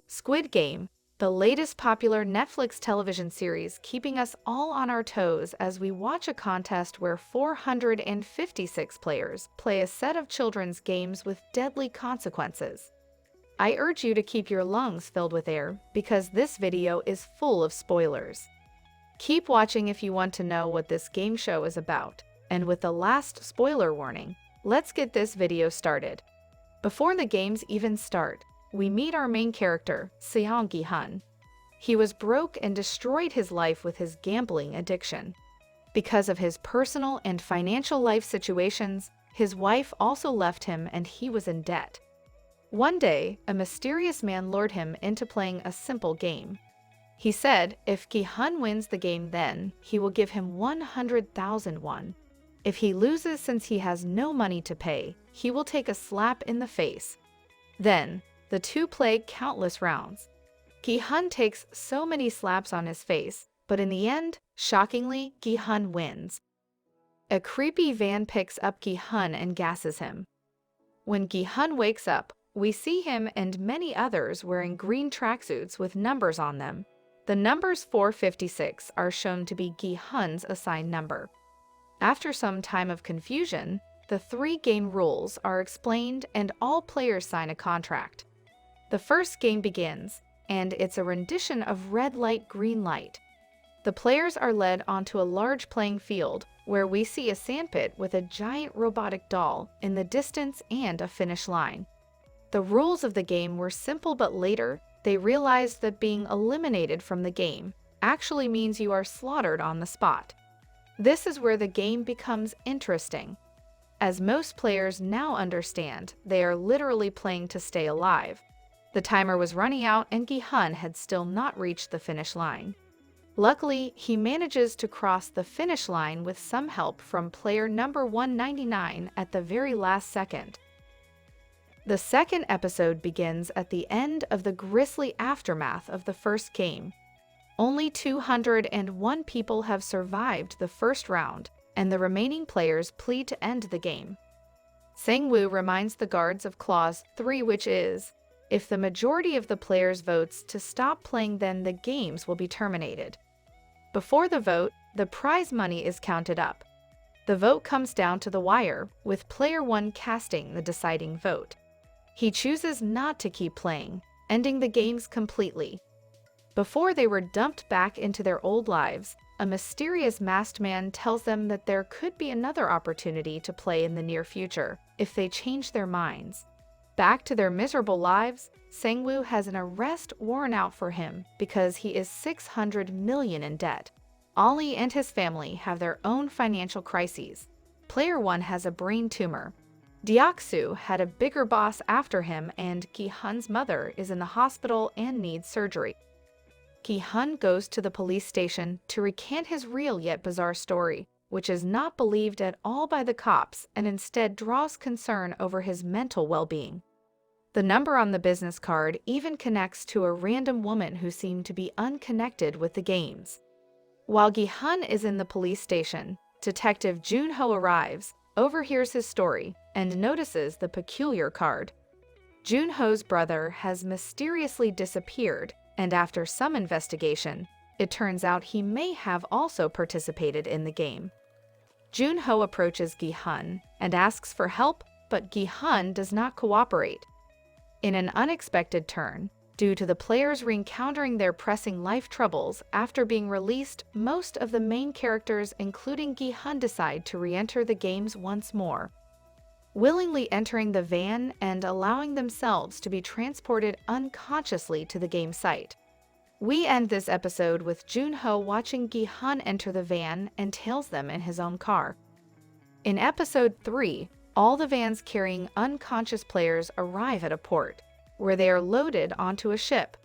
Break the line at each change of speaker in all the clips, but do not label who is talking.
Squid Game, the latest popular Netflix television series, keeping us all on our toes as we watch a contest where 456 players play a set of children's games with deadly consequences. I urge you to keep your lungs filled with air because this video is full of spoilers. Keep watching if you want to know what this game show is about. And with the last spoiler warning, let's get this video started. Before the games even start, we meet our main character, Seong Gi-hun. He was broke and destroyed his life with his gambling addiction. Because of his personal and financial life situations, his wife also left him and he was in debt. One day, a mysterious man lured him into playing a simple game. He said if Gi-hun wins the game, then he will give him 100,000 won. If he loses, since he has no money to pay, he will take a slap in the face. Then, the two play countless rounds. Gi-hun takes so many slaps on his face, but in the end, shockingly, Gi-hun wins. A creepy van picks up Gi-hun and gasses him. When Gi-hun wakes up, we see him and many others wearing green tracksuits with numbers on them. The numbers 456 are shown to be Gi-hun's assigned number. After some time of confusion, the three game rules are explained and all players sign a contract. The first game begins, and it's a rendition of red light, green light. The players are led onto a large playing field where we see a sandpit with a giant robotic doll in the distance and a finish line. The rules of the game were simple, but later they realized that being eliminated from the game actually means you are slaughtered on the spot. This is where the game becomes interesting. As most players now understand, they are literally playing to stay alive. The timer was running out and Gi-hun had still not reached the finish line. Luckily, he manages to cross the finish line with some help from player number 199 at the very last second. The second episode begins at the end of the grisly aftermath of the first game. Only 201 people have survived the first round, and the remaining players plead to end the game. Sang-woo reminds the guards of Clause 3, which is, if the majority of the players votes to stop playing, then the games will be terminated. Before the vote, the prize money is counted up. The vote comes down to the wire, with player 1 casting the deciding vote. He chooses not to keep playing, ending the games completely. Before they were dumped back into their old lives, a mysterious masked man tells them that there could be another opportunity to play in the near future if they change their minds. Back to their miserable lives, Sang-woo has an arrest warrant out for him because he is 600 million in debt. Ali and his family have their own financial crises. Player 1 has a brain tumor. Deok-soo had a bigger boss after him, and Gi-hun's mother is in the hospital and needs surgery. Gi-hun goes to the police station to recant his real yet bizarre story, which is not believed at all by the cops and instead draws concern over his mental well-being. The number on the business card even connects to a random woman who seemed to be unconnected with the games. While Gi-hun is in the police station, Detective Jun-ho arrives, overhears his story, and notices the peculiar card. Jun-ho's brother has mysteriously disappeared, and after some investigation, it turns out he may have also participated in the game. Jun-ho approaches Gi-hun and asks for help, but Gi-hun does not cooperate. In an unexpected turn, due to the players re-encountering their pressing life troubles after being released, most of the main characters, including Gi-hun, decide to re-enter the games once more, willingly entering the van and allowing themselves to be transported unconsciously to the game site. We end this episode with Jun-ho watching Gi-hun enter the van and tails them in his own car. In episode 3, all the vans carrying unconscious players arrive at a port, where they are loaded onto a ship.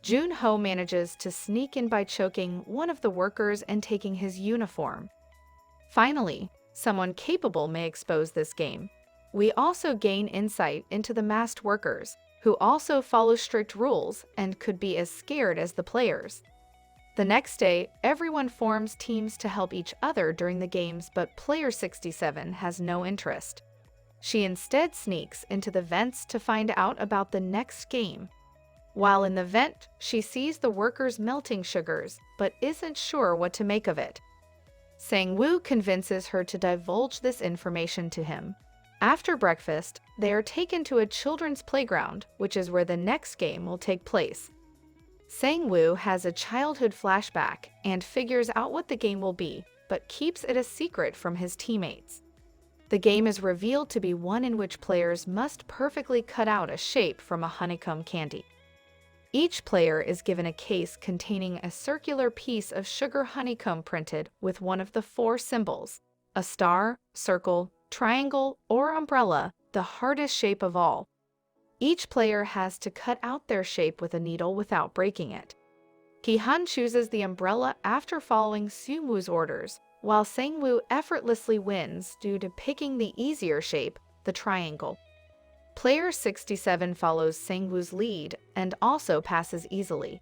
Jun-ho manages to sneak in by choking one of the workers and taking his uniform. Finally, someone capable may expose this game. We also gain insight into the masked workers, who also follow strict rules and could be as scared as the players. The next day, everyone forms teams to help each other during the games, but player 67 has no interest. She instead sneaks into the vents to find out about the next game. While in the vent, she sees the workers melting sugars, but isn't sure what to make of it. Sang-woo convinces her to divulge this information to him. After breakfast, they are taken to a children's playground, which is where the next game will take place. Sang-woo has a childhood flashback and figures out what the game will be, but keeps it a secret from his teammates. The game is revealed to be one in which players must perfectly cut out a shape from a honeycomb candy. Each player is given a case containing a circular piece of sugar honeycomb printed with one of the 4 symbols: a star, circle, triangle, or umbrella, the hardest shape of all. Each player has to cut out their shape with a needle without breaking it. Ki-hun chooses the umbrella after following Seung-woo's orders, while Sang-woo effortlessly wins due to picking the easier shape, the triangle. Player 67 follows Sang-woo's lead and also passes easily.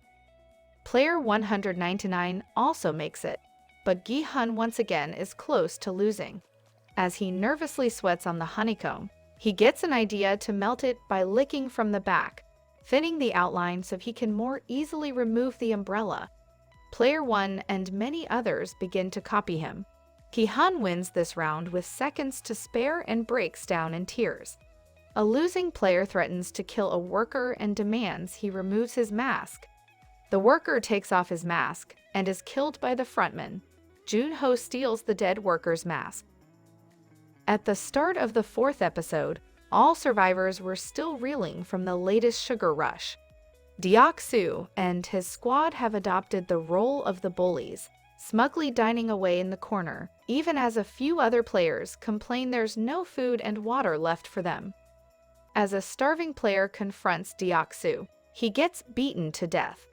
Player 199 also makes it, but Ki-hun once again is close to losing. As he nervously sweats on the honeycomb, he gets an idea to melt it by licking from the back, thinning the outline so he can more easily remove the umbrella. Player 1 and many others begin to copy him. Ki-hun wins this round with seconds to spare and breaks down in tears. A losing player threatens to kill a worker and demands he removes his mask. The worker takes off his mask and is killed by the frontman. Jun-ho steals the dead worker's mask. At the start of the 4th episode, all survivors were still reeling from the latest sugar rush. Deok-soo and his squad have adopted the role of the bullies, smugly dining away in the corner, even as a few other players complain there's no food and water left for them. As a starving player confronts Deok-soo, he gets beaten to death.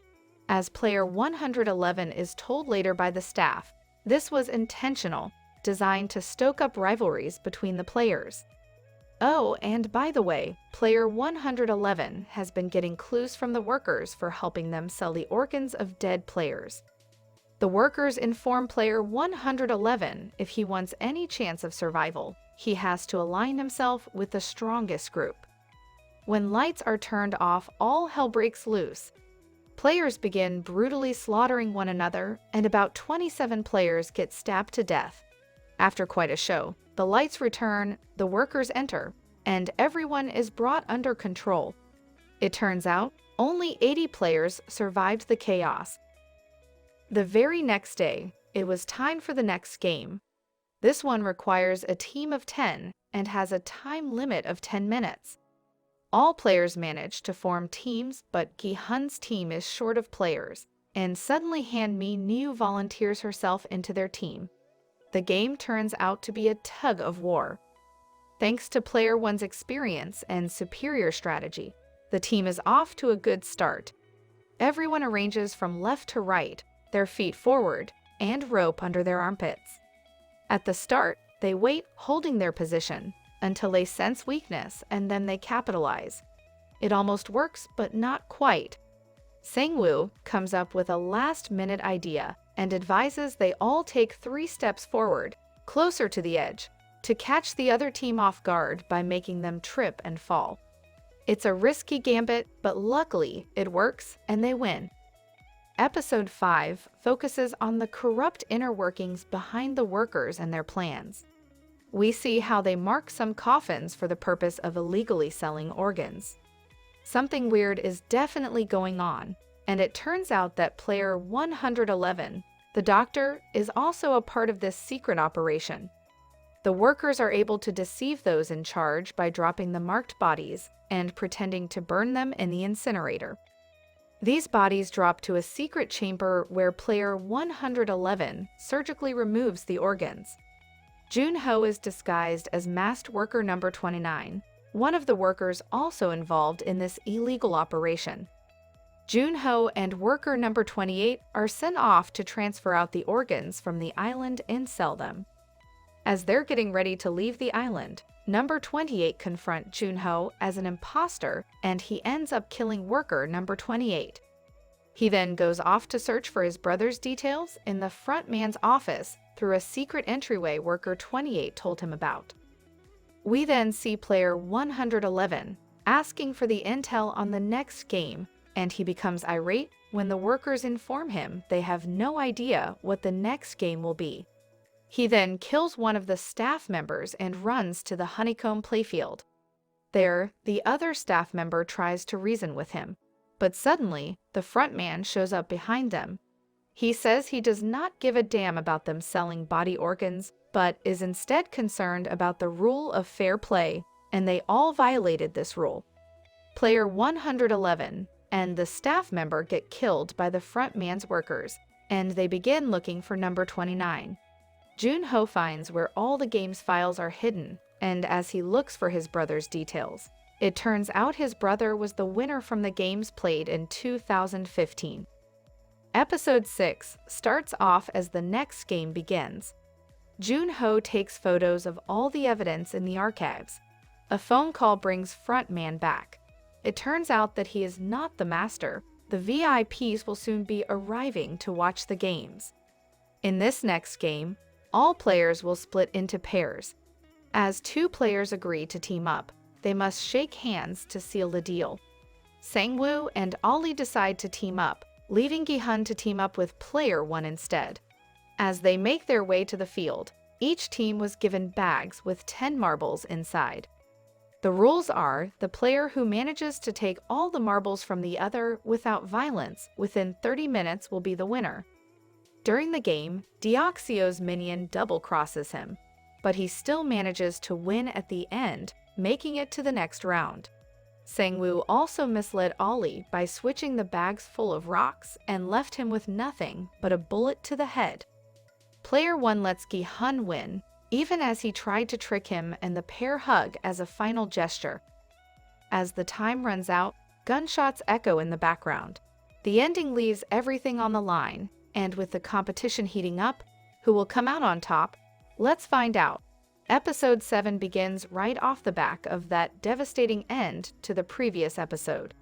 As player 111 is told later by the staff, this was intentional, designed to stoke up rivalries between the players. Oh, and by the way, player 111 has been getting clues from the workers for helping them sell the organs of dead players. The workers inform player 111 if he wants any chance of survival, he has to align himself with the strongest group. When lights are turned off, all hell breaks loose. Players begin brutally slaughtering one another, and about 27 players get stabbed to death. After quite a show, the lights return, the workers enter, and everyone is brought under control. It turns out, only 80 players survived the chaos. The very next day, it was time for the next game. This one requires a team of 10 and has a time limit of 10 minutes. All players manage to form teams, but Ki-hun's team is short of players, and suddenly Han-mi New volunteers herself into their team. The game turns out to be a tug of war. Thanks to player 1's experience and superior strategy, the team is off to a good start. Everyone arranges from left to right, their feet forward, and rope under their armpits. At the start, they wait, holding their position, until they sense weakness, and then they capitalize. It almost works, but not quite. Sang-woo comes up with a last-minute idea and advises they all take 3 steps forward, closer to the edge, to catch the other team off guard by making them trip and fall. It's a risky gambit, but luckily it works and they win. Episode 5 focuses on the corrupt inner workings behind the workers and their plans. We see how they mark some coffins for the purpose of illegally selling organs. Something weird is definitely going on, and it turns out that player 111, the doctor, is also a part of this secret operation. The workers are able to deceive those in charge by dropping the marked bodies and pretending to burn them in the incinerator. These bodies drop to a secret chamber where player 111 surgically removes the organs. Jun-ho is disguised as masked worker number 29, one of the workers also involved in this illegal operation. Jun-ho and worker number 28 are sent off to transfer out the organs from the island and sell them. As they're getting ready to leave the island, number 28 confronts Jun-ho as an imposter, and he ends up killing worker number 28. He then goes off to search for his brother's details in the front man's office through a secret entryway worker 28 told him about. We then see player 111 asking for the intel on the next game, and he becomes irate when the workers inform him they have no idea what the next game will be. He then kills one of the staff members and runs to the honeycomb playfield. There, the other staff member tries to reason with him, but suddenly, the front man shows up behind them. He says he does not give a damn about them selling body organs, but is instead concerned about the rule of fair play, and they all violated this rule. Player 111 and the staff member get killed by the front man's workers, and they begin looking for number 29. Jun-ho finds where all the game's files are hidden, and as he looks for his brother's details, it turns out his brother was the winner from the games played in 2015. Episode 6 starts off as the next game begins. Jun-ho takes photos of all the evidence in the archives. A phone call brings front man back. It turns out that he is not the master. The VIPs will soon be arriving to watch the games. In this next game, all players will split into pairs. As two players agree to team up, they must shake hands to seal the deal. Sang-woo and Ollie decide to team up, leaving Gi-hun to team up with player 1 instead. As they make their way to the field, each team was given bags with 10 marbles inside. The rules are the player who manages to take all the marbles from the other without violence within 30 minutes will be the winner. During the game, Deoxio's minion double-crosses him, but he still manages to win at the end, making it to the next round. Sang-woo also misled Ollie by switching the bags full of rocks and left him with nothing but a bullet to the head. Player 1 lets Gi-hun win, even as he tried to trick him, and the pair hug as a final gesture. As the time runs out, gunshots echo in the background. The ending leaves everything on the line, and with the competition heating up, who will come out on top? Let's find out. Episode 7 begins right off the back of that devastating end to the previous episode.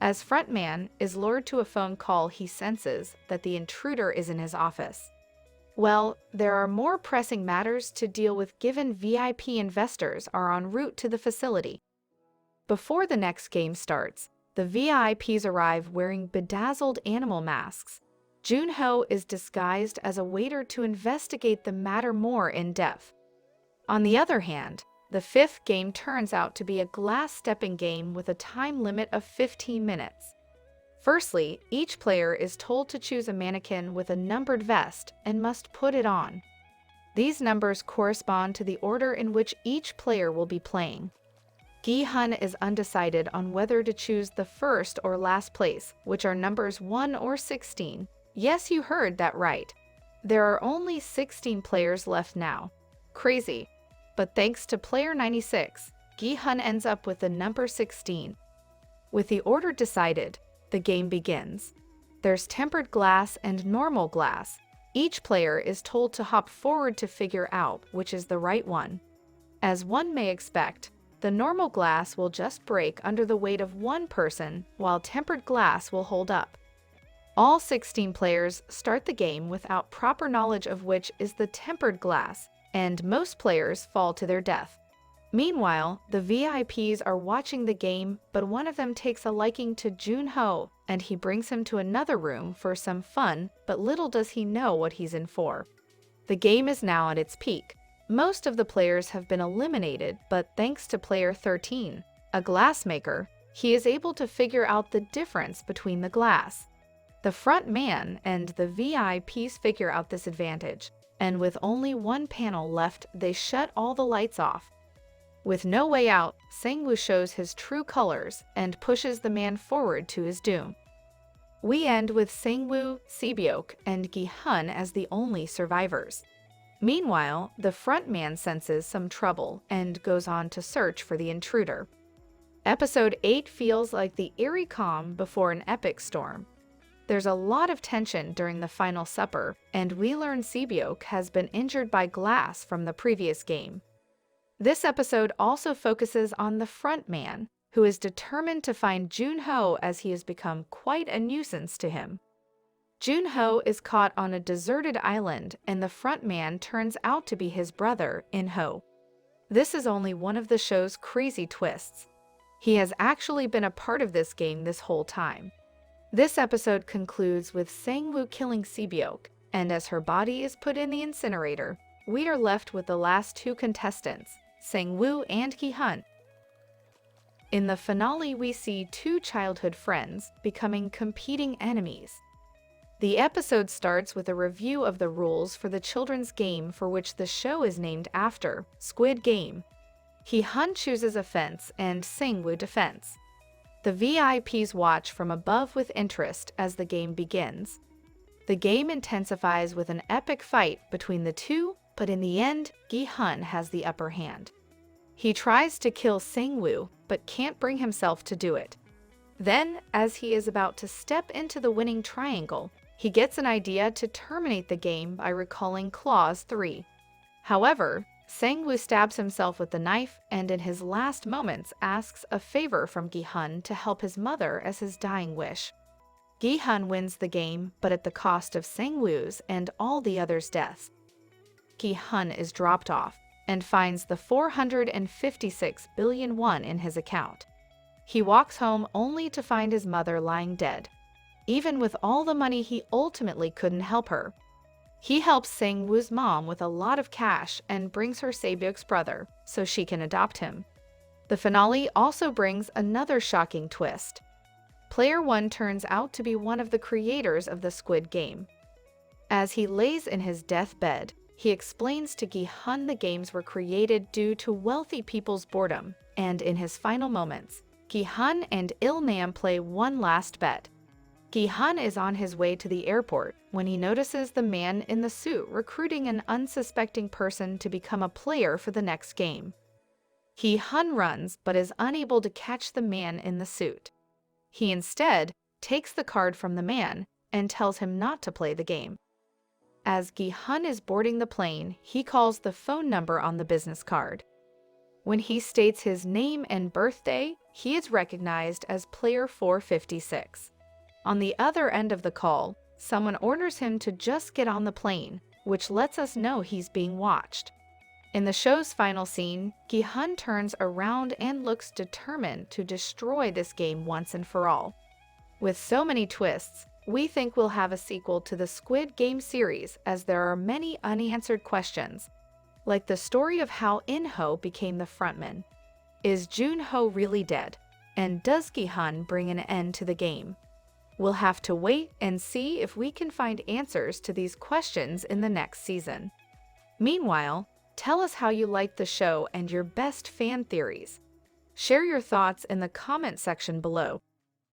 As Frontman is lured to a phone call, he senses that the intruder is in his office. Well, there are more pressing matters to deal with given VIP investors are en route to the facility. Before the next game starts, the VIPs arrive wearing bedazzled animal masks. Jun-ho is disguised as a waiter to investigate the matter more in depth. On the other hand, the fifth game turns out to be a glass stepping game with a time limit of 15 minutes. Firstly, each player is told to choose a mannequin with a numbered vest and must put it on. These numbers correspond to the order in which each player will be playing. Gi-hun is undecided on whether to choose the first or last place, which are numbers 1 or 16. Yes, you heard that right. There are only 16 players left now. Crazy. But thanks to player 96, Gi-hun ends up with the number 16. With the order decided, the game begins. There's tempered glass and normal glass. Each player is told to hop forward to figure out which is the right one. As one may expect, the normal glass will just break under the weight of one person, while tempered glass will hold up. All 16 players start the game without proper knowledge of which is the tempered glass, and most players fall to their death. Meanwhile, the VIPs are watching the game, but one of them takes a liking to Jun-ho, and he brings him to another room for some fun, but little does he know what he's in for. The game is now at its peak. Most of the players have been eliminated, but thanks to player 13, a glassmaker, he is able to figure out the difference between the glass. The front man and the VIPs figure out this advantage, and with only one panel left, they shut all the lights off. With no way out, Sang-woo shows his true colors and pushes the man forward to his doom. We end with Sang-woo, Si-byok, and Gi-hun as the only survivors. Meanwhile, the front man senses some trouble and goes on to search for the intruder. Episode 8 feels like the eerie calm before an epic storm. There's a lot of tension during the final supper, and we learn Si-byok has been injured by glass from the previous game. This episode also focuses on the front man, who is determined to find Jun-ho as he has become quite a nuisance to him. Jun-ho is caught on a deserted island, and the front man turns out to be his brother, In-ho. This is only one of the show's crazy twists. He has actually been a part of this game this whole time. This episode concludes with Sang-woo killing Sebyok, and as her body is put in the incinerator, we are left with the last two contestants, Sang-woo and Gi-hun. In the finale, we see two childhood friends becoming competing enemies. The episode starts with a review of the rules for the children's game for which the show is named after, Squid Game. Gi-hun chooses offense and Sang-woo defense. The VIPs watch from above with interest as the game begins. The game intensifies with an epic fight between the two, but in the end, Gi-hun has the upper hand. He tries to kill Sang-woo, but can't bring himself to do it. Then, as he is about to step into the winning triangle, he gets an idea to terminate the game by recalling Clause 3. However, Sang-woo stabs himself with the knife and in his last moments asks a favor from Gi-hun to help his mother as his dying wish. Gi-hun wins the game, but at the cost of Sang-woo's and all the others' deaths. Gi-hun is dropped off and finds the 456 billion won in his account. He walks home only to find his mother lying dead. Even with all the money, he ultimately couldn't help her. He helps Sang-woo's mom with a lot of cash and brings her Sebyok's brother, so she can adopt him. The finale also brings another shocking twist. Player 1 turns out to be one of the creators of the Squid Game. As he lays in his deathbed, he explains to Gi-hun the games were created due to wealthy people's boredom, and in his final moments, Gi-hun and Il-nam play one last bet. Gi-hun is on his way to the airport when he notices the man in the suit recruiting an unsuspecting person to become a player for the next game. Gi-hun runs but is unable to catch the man in the suit. He instead takes the card from the man and tells him not to play the game. As Gi-hun is boarding the plane, he calls the phone number on the business card. When he states his name and birthday, he is recognized as player 456. On the other end of the call, someone orders him to just get on the plane, which lets us know he's being watched. In the show's final scene, Gi-hun turns around and looks determined to destroy this game once and for all. With so many twists, we think we'll have a sequel to the Squid Game series, as there are many unanswered questions, like the story of how In-ho became the frontman. Is Jun-ho really dead? And does Gi-hun bring an end to the game? We'll have to wait and see if we can find answers to these questions in the next season. Meanwhile, tell us how you liked the show and your best fan theories. Share your thoughts in the comment section below.